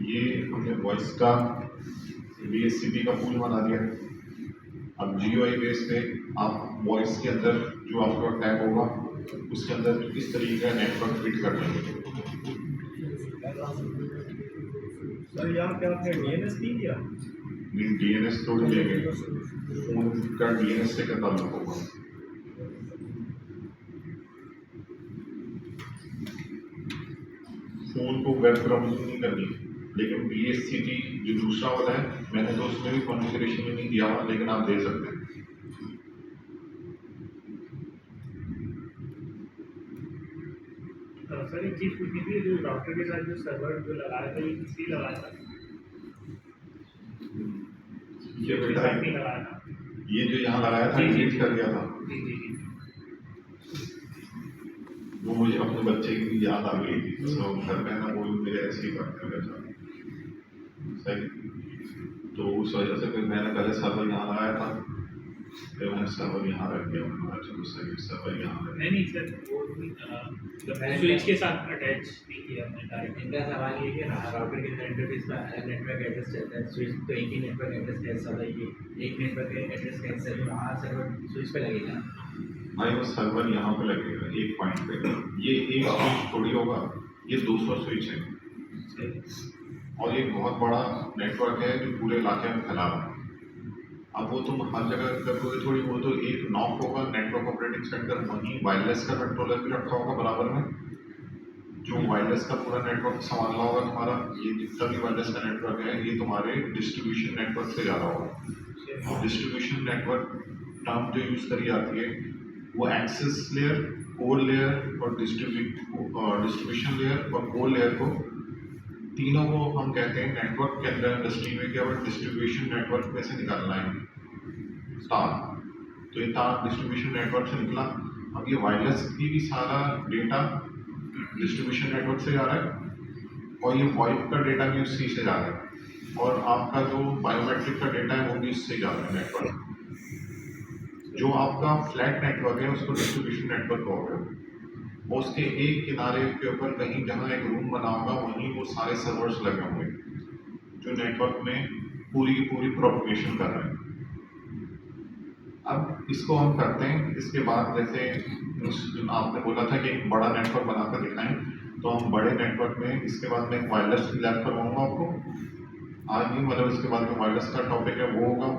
ये हमने वॉइस का VSCP का पूल बना दिया। अब GUI बेस पे आप वॉइस के अंदर जो आपका टैग होगा उसके अंदर इस तरीके का नेटवर्क फिट कर लेंगे। सर यहाँ पे आपने DNS नहीं दिया? DNS थोड़ी लेंगे, फोन का DNS से क्या ताल्लुक होगा? फोन को वेब ब्राउजिंग नहीं करनी, लेकिन VSCP जो दूसरा वाला है मैंने तो उसमें भी कॉन्फ़िगरेशन में नहीं दिया हुआ, लेकिन आप दे सकते हैं। सर एक चीज़ पूछनी थी, जो डॉक्टर के साथ जो सर्वर जो लगाया था ये किसने लगाया था? ये बेटा नहीं लगाया था, ये जो यहाँ लगाया था डिलीट कर दिया था। जी जी जी। वो मुझे अपने बच्चे की भी याद आ गई थी, तो घर में ना वो मेरे ऐसे ही करते रहता सही। तो उस वजह से फिर मैंने पहले सर्वर यहाँ लगाया था, फिर मैंने सर्वर यहाँ रख दिया। चलो सही, सर्वर यहाँ नहीं सर, वो स्विच के साथ अटैच नहीं किया हमने डायरेक्ट। इनका सवाल ये है कि राउटर के इंटरफेस में अलग नेटवर्क एड्रेस चलता है, स्विच तो एक ही नेटवर्क एड्रेस कैसा होता है, ये एक नेटवर्क एड्रेस कैसा है, वहाँ सर्वर स्विच पे लगेगा भाई। वो सर्वर यहाँ पे लगेगा एक पॉइंट पे, ये एक स्विच थोड़ी होगा, ये 200 स्विच है और ये बहुत बड़ा नेटवर्क है जो पूरे इलाके में फैला हुआ है। अब वो तुम हर जगह करोगे थोड़ी, वो तो एक नॉक होगा नेटवर्क ऑपरेटिंग सेंटर, वहीं वायरलेस का कंट्रोलर भी रखा होगा बराबर में, जो वायरलेस का पूरा नेटवर्क संभालना होगा तुम्हारा। ये जितना भी वायरलेस का नेटवर्क है ये तुम्हारे डिस्ट्रीब्यूशन नेटवर्क से ज़्यादा होगा। और डिस्ट्रीब्यूशन नेटवर्क टर्म जो यूज़ करी जाती है वो एक्सेस लेयर, कोर लेयर और डिस्ट्रीब्यूशन लेयर और कोर लेयर को, तीनों को हम कहते हैं नेटवर्क के अंदर इंडस्ट्री में क्या डिस्ट्रीब्यूशन नेटवर्क में से निकालना है तार। तो ये तार डिस्ट्रीब्यूशन नेटवर्क से निकला। अब ये वायरलेस की भी सारा डेटा डिस्ट्रीब्यूशन नेटवर्क से जा रहा है और ये वॉइप का डेटा भी उसी से जा रहा है और आपका जो बायोमेट्रिक का डेटा है वो भी उससे जा रहा है नेटवर्क। जो आपका फ्लैट नेटवर्क है उसको डिस्ट्रीब्यूशन नेटवर्क कहोगे, उसके एक किनारे के ऊपर कहीं जहाँ एक रूम बना होगा वहीं वो सारे सर्वर्स लगे होंगे जो नेटवर्क में पूरी की पूरी प्रोपगेशन कर रहे हैं। अब इसको हम करते हैं, इसके बाद जैसे आपने बोला था कि एक बड़ा नेटवर्क बनाकर दिखाएं, तो हम बड़े नेटवर्क में इसके बाद में वायरलेस की लैब करवाऊंगा आपको आज ही, मतलब इसके बाद में वायरलेस का टॉपिक है वो होगा।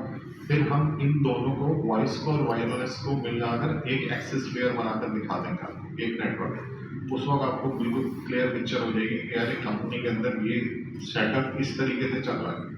फिर हम इन दोनों को, वॉइस को और वायरलेस को मिल जाकर एक एक्सेस लेयर बनाकर दिखा देंगे आपको, एक नेटवर्क। उस वक्त आपको बिल्कुल क्लियर पिक्चर हो जाएगी कि यार कंपनी के अंदर ये सेटअप इस तरीके से चल रहा है।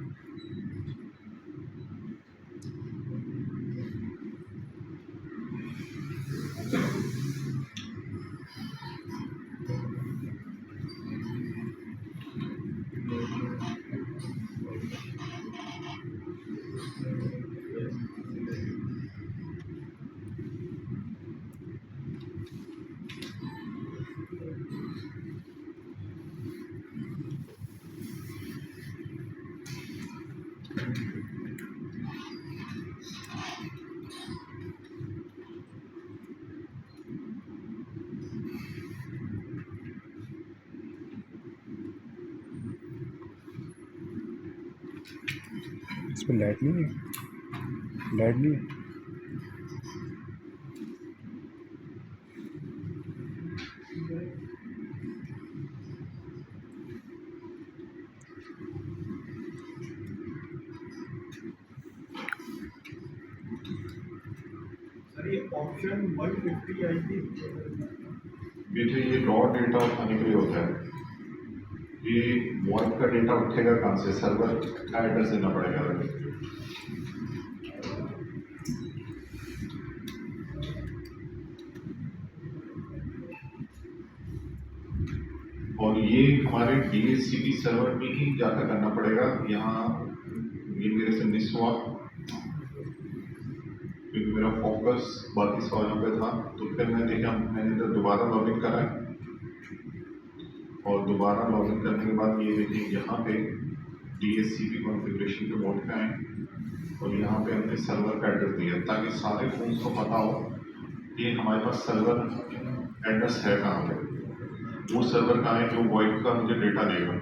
इसमें लाइट नहीं है, लाइट नहीं है। सर ये ऑप्शन 150 आई थी। बेटे ये रॉ डेटा उठाने के लिए होता है, ये वॉइड का डेटा उठेगा कहाँ से, सर्वर का एड्रेस देना पड़ेगा। और ये हमारे DHCP सर्वर में ही जाकर करना पड़ेगा। यहाँ ये मेरे से मिस हुआ क्योंकि मेरा फोकस बाकी सवालों पे था, तो फिर मैंने इधर दोबारा लॉगिन करा है और दोबारा लॉगिन करने के बाद ये देखिए यहाँ पे DHCP कॉन्फ़िगरेशन के मोड पे आए और यहाँ पे हमने सर्वर का एड्रेस दिया ताकि सारे फोन्स को पता हो कि हमारे पास सर्वर एड्रेस है कहाँ पे, वो सर्वर कहाँ है जो वॉइड का मुझे डेटा देगा।